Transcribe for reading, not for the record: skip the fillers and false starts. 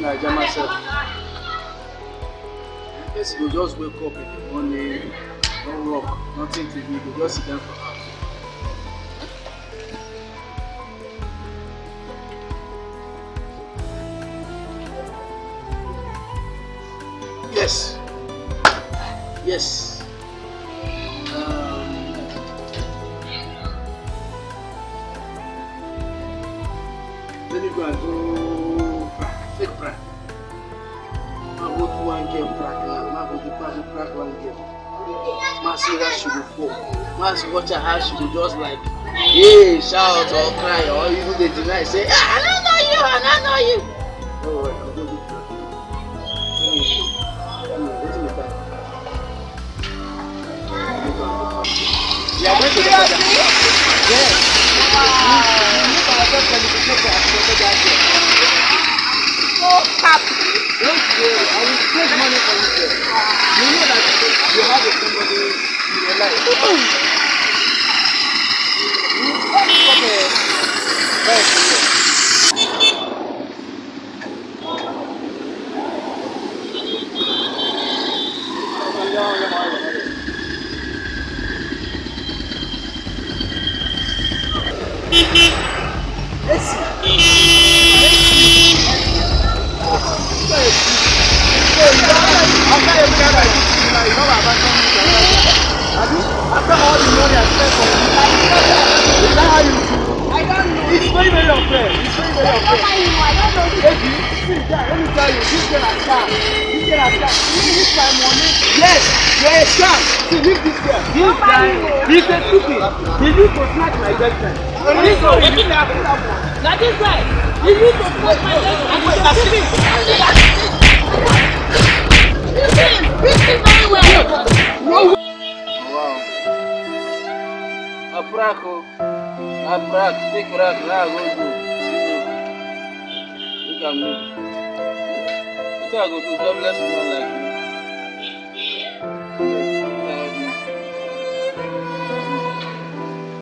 Naija myself. Yes, you just wake up in the morning, don't work, nothing to do, you just sit down for house. Yes. Yes. Then you go and do fake prank. I go to one game prank now. I go to prank one game. Man see how she go fall. Man watch her how she go just like, yeah, shout or cry or even they deny say, ah, I don't know you, I don't know you. Don't worry, I'll go do prank. What's in the time? You are going to the father? Yes. So happy. Don't worry, I will save money for you. You know that you have somebody in your life. After all the money I spent for you, is that how you do? I don't know. It's very, very unfair. It's very, very unfair. I don't know. Baby, see, let me tell you, this girl has scam. This girl has scam. You need my money. Yes, you're a scam. See, leave this girl. This guy, he's a stupid. He needs to snatch my girlfriend. This guy, he needs to happen that one. Now this guy, you need to snatch my girlfriend. Listen very well. No. Wow. A prank, take prank, now go do. Look at me. What I go do, God bless me like you.